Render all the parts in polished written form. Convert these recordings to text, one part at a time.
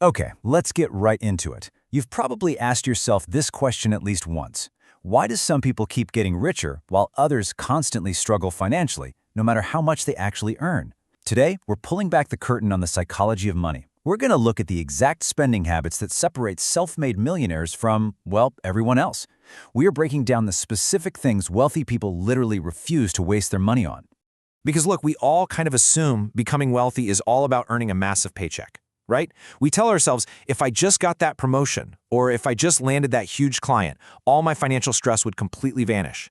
Okay, let's get right into it. You've probably asked yourself this question at least once. Why do some people keep getting richer while others constantly struggle financially, no matter how much they actually earn? Today, we're pulling back the curtain on the psychology of money. We're going to look at the exact spending habits that separate self-made millionaires from, well, everyone else. We are breaking down the specific things wealthy people literally refuse to waste their money on. Because look, we all kind of assume becoming wealthy is all about earning a massive paycheck, right? We tell ourselves, if I just got that promotion, or if I just landed that huge client, all my financial stress would completely vanish.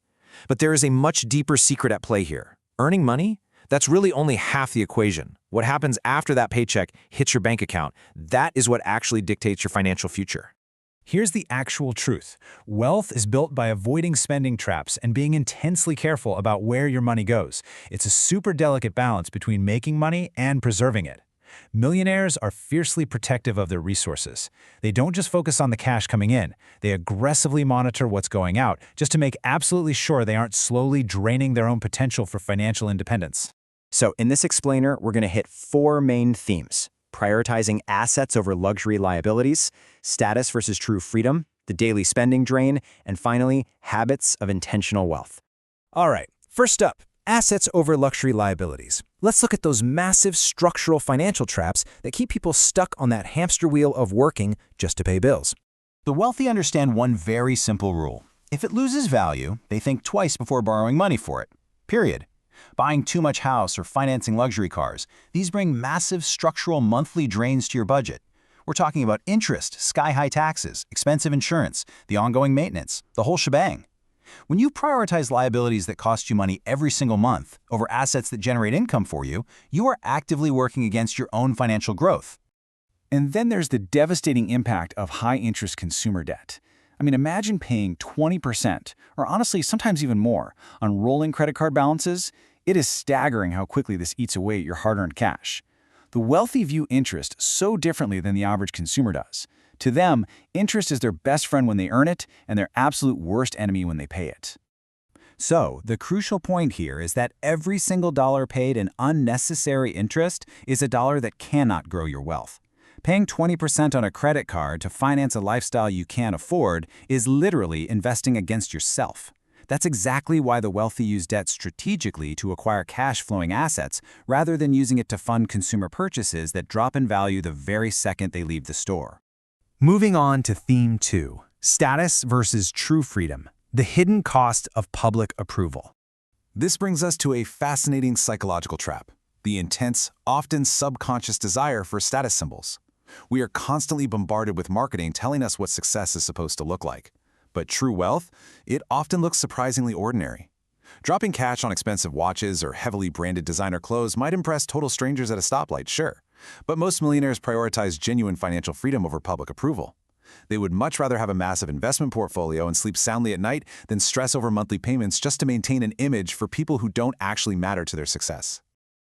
But there is a much deeper secret at play here. Earning money? That's really only half the equation. What happens after that paycheck hits your bank account, that is what actually dictates your financial future. Here's the actual truth. Wealth is built by avoiding spending traps and being intensely careful about where your money goes. It's a super delicate balance between making money and preserving it. Millionaires are fiercely protective of their resources. They don't just focus on the cash coming in. They aggressively monitor what's going out just to make absolutely sure they aren't slowly draining their own potential for financial independence. So in this explainer, we're going to hit four main themes: prioritizing assets over luxury liabilities, status versus true freedom, the daily spending drain, and finally, habits of intentional wealth. All right, first up, assets over luxury liabilities. Let's look at those massive structural financial traps that keep people stuck on that hamster wheel of working just to pay bills. The wealthy understand one very simple rule. If it loses value, they think twice before borrowing money for it. Period. Buying too much house or financing luxury cars, these bring massive structural monthly drains to your budget. We're talking about interest, sky-high taxes, expensive insurance, the ongoing maintenance, the whole shebang. When you prioritize liabilities that cost you money every single month over assets that generate income for you, you are actively working against your own financial growth. And then there's the devastating impact of high-interest consumer debt. I mean, imagine paying 20%, or honestly, sometimes even more, on rolling credit card balances. It is staggering how quickly this eats away at your hard-earned cash. The wealthy view interest so differently than the average consumer does. To them, interest is their best friend when they earn it, and their absolute worst enemy when they pay it. So, the crucial point here is that every single dollar paid in unnecessary interest is a dollar that cannot grow your wealth. Paying 20% on a credit card to finance a lifestyle you can't afford is literally investing against yourself. That's exactly why the wealthy use debt strategically to acquire cash-flowing assets rather than using it to fund consumer purchases that drop in value the very second they leave the store. Moving on to theme 2, status versus true freedom, the hidden cost of public approval. This brings us to a fascinating psychological trap: the intense, often subconscious desire for status symbols. We are constantly bombarded with marketing telling us what success is supposed to look like. But true wealth, it often looks surprisingly ordinary. Dropping cash on expensive watches or heavily branded designer clothes might impress total strangers at a stoplight, sure. But most millionaires prioritize genuine financial freedom over public approval. They would much rather have a massive investment portfolio and sleep soundly at night than stress over monthly payments just to maintain an image for people who don't actually matter to their success.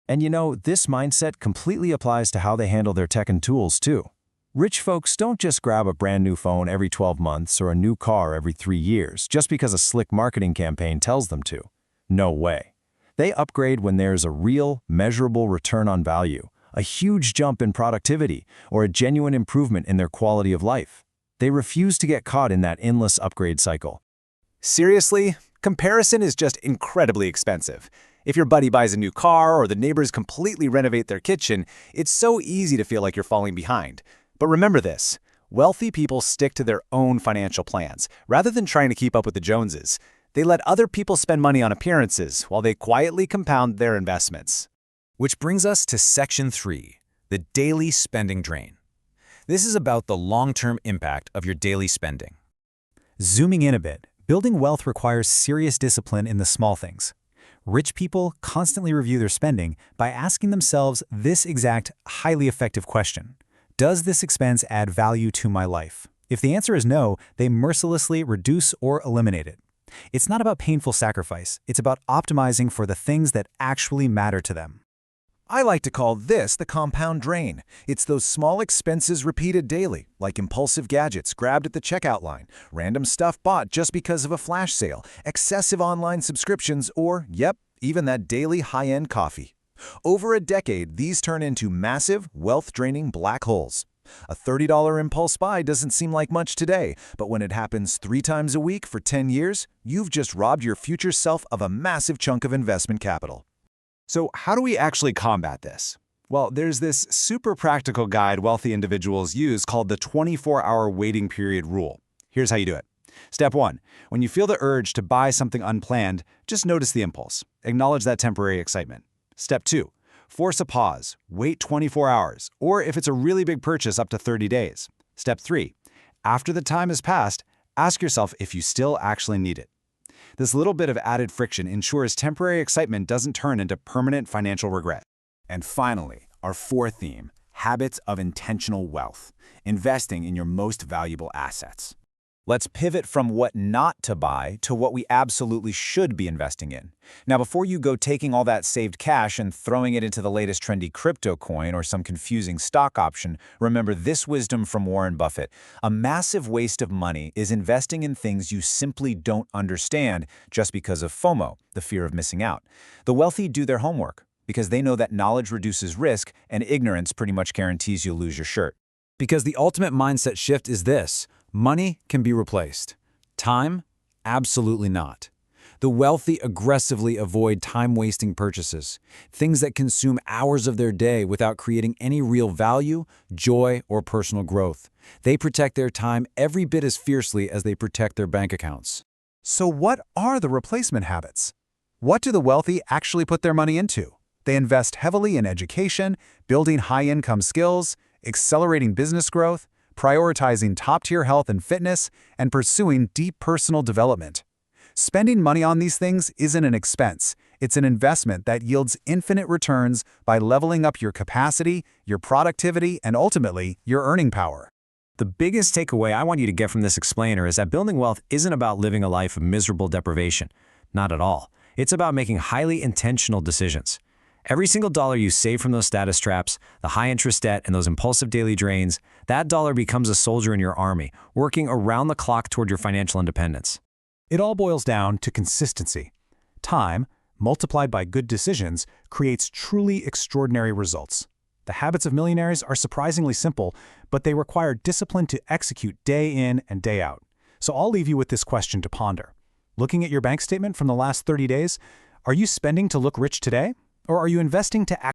And you know, this mindset completely applies to how they handle their tech and tools too. Rich folks don't just grab a brand new phone every 12 months or a new car every 3 years just because a slick marketing campaign tells them to. No way. They upgrade when there's a real, measurable return on value, a huge jump in productivity, or a genuine improvement in their quality of life. They refuse to get caught in that endless upgrade cycle. Seriously, comparison is just incredibly expensive. If your buddy buys a new car or the neighbors completely renovate their kitchen, it's so easy to feel like you're falling behind. But remember this: wealthy people stick to their own financial plans, rather than trying to keep up with the Joneses. They let other people spend money on appearances while they quietly compound their investments. Which brings us to Section 3, the daily spending drain. This is about the long-term impact of your daily spending. Zooming in a bit, building wealth requires serious discipline in the small things. Rich people constantly review their spending by asking themselves this exact, highly effective question: does this expense add value to my life? If the answer is no, they mercilessly reduce or eliminate it. It's not about painful sacrifice, it's about optimizing for the things that actually matter to them. I like to call this the compound drain. It's those small expenses repeated daily, like impulsive gadgets grabbed at the checkout line, random stuff bought just because of a flash sale, excessive online subscriptions, or, yep, even that daily high-end coffee. Over a decade, these turn into massive, wealth-draining black holes. A $30 impulse buy doesn't seem like much today, but when it happens 3 times a week for 10 years, you've just robbed your future self of a massive chunk of investment capital. So how do we actually combat this? Well, there's this super practical guide wealthy individuals use called the 24-hour waiting period rule. Here's how you do it. Step 1. When you feel the urge to buy something unplanned, just notice the impulse. Acknowledge that temporary excitement. Step 2. Force a pause. Wait 24 hours, or if it's a really big purchase, up to 30 days. Step 3. After the time has passed, ask yourself if you still actually need it. This little bit of added friction ensures temporary excitement doesn't turn into permanent financial regret. And finally, our fourth theme, habits of intentional wealth, investing in your most valuable assets. Let's pivot from what not to buy to what we absolutely should be investing in. Now, before you go taking all that saved cash and throwing it into the latest trendy crypto coin or some confusing stock option, remember this wisdom from Warren Buffett. A massive waste of money is investing in things you simply don't understand just because of FOMO, the fear of missing out. The wealthy do their homework because they know that knowledge reduces risk and ignorance pretty much guarantees you'll lose your shirt. Because the ultimate mindset shift is this: money can be replaced. Time? Absolutely not. The wealthy aggressively avoid time-wasting purchases, things that consume hours of their day without creating any real value, joy, or personal growth. They protect their time every bit as fiercely as they protect their bank accounts. So what are the replacement habits? What do the wealthy actually put their money into? They invest heavily in education, building high-income skills, accelerating business growth, prioritizing top-tier health and fitness, and pursuing deep personal development. Spending money on these things isn't an expense. It's an investment that yields infinite returns by leveling up your capacity, your productivity, and ultimately, your earning power. The biggest takeaway I want you to get from this explainer is that building wealth isn't about living a life of miserable deprivation. Not at all. It's about making highly intentional decisions. Every single dollar you save from those status traps, the high-interest debt, and those impulsive daily drains, that dollar becomes a soldier in your army, working around the clock toward your financial independence. It all boils down to consistency. Time, multiplied by good decisions, creates truly extraordinary results. The habits of millionaires are surprisingly simple, but they require discipline to execute day in and day out. So I'll leave you with this question to ponder. Looking at your bank statement from the last 30 days, are you spending to look rich today? Or are you investing to